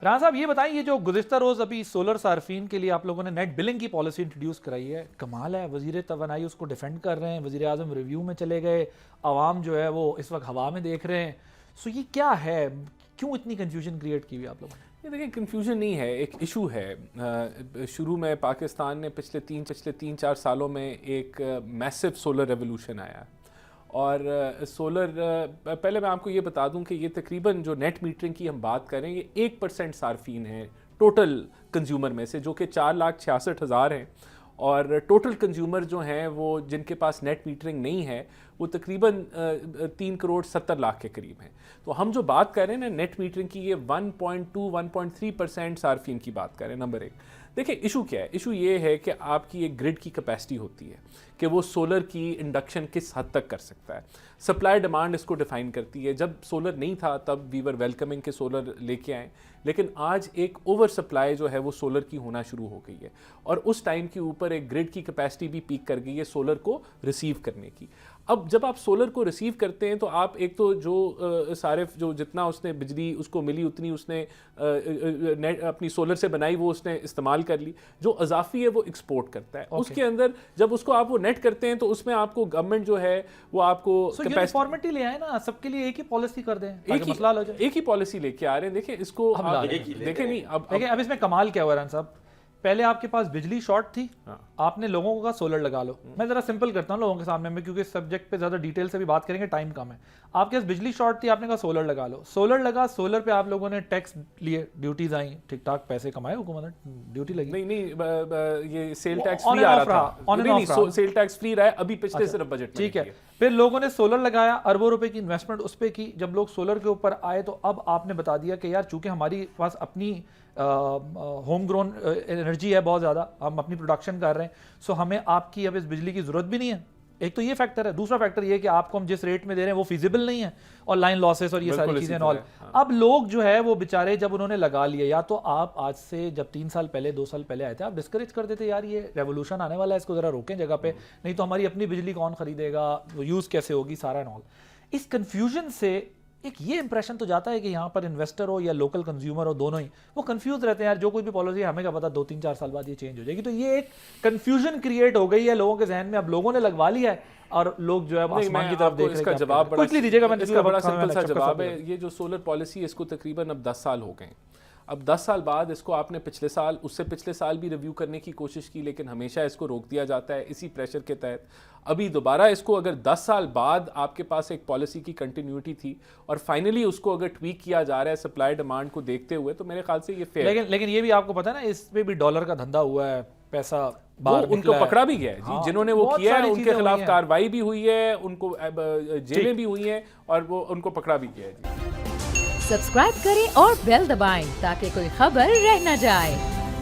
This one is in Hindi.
राना साहब ये बताएं, ये जो गुज़िश्ता रोज़ अभी सोलर सार्फिन के लिए आप लोगों ने नेट बिलिंग की पॉलिसी इंट्रोड्यूस कराई है, कमाल है। वज़ीर तवानाई उसको डिफेंड कर रहे हैं, वज़ीर आज़म रिव्यू में चले गए, आवाम जो है वो इस वक्त हवा में देख रहे हैं। सो ये क्या है, क्यों इतनी कन्फ्यूजन क्रिएट की हुई आप लोगों ने? ये देखिए, कन्फ्यूजन नहीं है, एक इशू है। शुरू में पाकिस्तान ने पिछले तीन चार सालों में एक मैसिव सोलर रेवोल्यूशन आया और सोलर पहले मैं आपको ये बता दूं कि ये तकरीबन जो नेट मीटरिंग की हम बात करें, ये 1% सार्फिन है टोटल कंज्यूमर में से, जो कि 4,66,000 हैं। और टोटल कंज्यूमर जो हैं वो जिनके पास नेट मीटरिंग नहीं है वो तकरीबन 3,70,00,000 के करीब हैं। तो हम जो बात कर रहे हैं ना नेट मीटरिंग की, ये 1.2-1.3% सार्फिन की बात कर रहे हैं। नंबर एक, देखिए इशू क्या है। इशू ये है कि आपकी एक ग्रिड की कैपेसिटी होती है कि वो सोलर की इंडक्शन किस हद तक कर सकता है। सप्लाई डिमांड इसको डिफाइन करती है। जब सोलर नहीं था तब वी वर वेलकमिंग के सोलर लेके आए, लेकिन आज एक ओवर सप्लाई जो है वो सोलर की होना शुरू हो गई है और उस टाइम के ऊपर एक ग्रिड की कैपेसिटी भी पीक कर गई है सोलर को रिसीव करने की। अब जब आप सोलर को रिसीव करते हैं तो आप एक तो जो सारे जो जितना उसने बिजली उसको मिली उतनी उसने नेट अपनी सोलर से बनाई वो उसने इस्तेमाल कर ली, जो अजाफी है वो एक्सपोर्ट करता है। उसके अंदर जब उसको आप वो नेट करते हैं तो उसमें आपको गवर्नमेंट जो है वो आपको यूनिफॉर्मिटी ले आए ना, सबके लिए एक ही पॉलिसी कर दें, एक ही पॉलिसी लेके आ रहे हैं। देखिए इसको देखें नहीं, अब इसमें कमाल क्या हुआ राना साहब, पहले आपके पास बिजली शॉर्ट थी, आपने लोगों को कहा सोलर लगा लो। मैं जरा सिंपल करता हूँ लोगों के सामने में, क्योंकि इस सब्जेक्ट पे ज्यादा डिटेल से भी बात करेंगे, टाइम कम है। आपके पास बिजली शॉर्ट थी, आपने कहा सोलर लगा लो। सोलर लगा, सोलर पे आप लोगों ने टैक्स लिए, ड्यूटीज आई, ठीक ठाक पैसे कमाए, हुकूमत ने ड्यूटी लगी। नहीं, ये सेल टैक्स फ्री आ रहा था, सेल टैक्स फ्री रहा है अभी पिछले सिर्फ बजट में। ठीक है, फिर लोगों ने सोलर लगाया, अरबों रुपए की इन्वेस्टमेंट उस पर की। जब लोग सोलर के ऊपर आए तो अब आपने बता दिया कि यार चूंकि हमारी पास अपनी होम ग्रोन एनर्जी है बहुत ज़्यादा, हम अपनी प्रोडक्शन कर रहे हैं, सो हमें आपकी अब इस बिजली की ज़रूरत भी नहीं है। एक तो ये फैक्टर है। दूसरा फैक्टर ये कि आपको हम जिस रेट में दे रहे हैं वो फिजिबल नहीं है, और लाइन लॉसेस और ये सारी चीज़ें ऑल। अब लोग जो है वो बेचारे जब उन्होंने लगा लिया, या तो आप आज से जब 3 साल पहले 2 साल पहले आए थे आप डिस्करेज कर देते, यार ये रेवोल्यूशन आने वाला है, इसको ज़रा रोकें जगह पे, नहीं तो हमारी अपनी बिजली कौन खरीदेगा, वो यूज़ कैसे होगी, सारा एंड ऑल। इस कन्फ्यूजन से एक ये इंप्रेशन तो जाता है कि यहाँ पर इन्वेस्टर हो या लोकल कंज्यूमर हो, दोनों ही वो कंफ्यूज रहते हैं, यार जो कोई भी पॉलिसी हमें क्या पता 2-3-4 साल बाद ये चेंज हो जाएगी। तो ये एक कंफ्यूजन क्रिएट हो गई है लोगों के जहन में, अब लोगों ने लगवा लिया है और लोग जो है आसमान की तरफ देख रहे हैं। इसका जवाब बड़ा सिंपल सा जवाब है, ये जो सोलर पॉलिसी इसको तकरीबन अब 10 साल हो गए। अब 10 साल बाद इसको आपने पिछले साल, उससे पिछले साल भी रिव्यू करने की कोशिश की, लेकिन हमेशा इसको रोक दिया जाता है इसी प्रेशर के तहत। अभी दोबारा इसको अगर 10 साल बाद आपके पास एक पॉलिसी की कंटिन्यूटी थी और फाइनली उसको अगर ट्वीक किया जा रहा है सप्लाई डिमांड को देखते हुए, तो मेरे ख्याल से ये फेयर। लेकिन ये भी आपको पता है ना, इस पे भी डॉलर का धंधा हुआ है, पैसा बाहर उनको पकड़ा भी गया है जी। जिन्होंने वो किया है उनके खिलाफ कार्रवाई भी हुई है, उनको जेलें भी हुई हैं और वो उनको पकड़ा भी गया है जी। सब्सक्राइब करें और बेल दबाएं ताकि कोई खबर रह न जाए।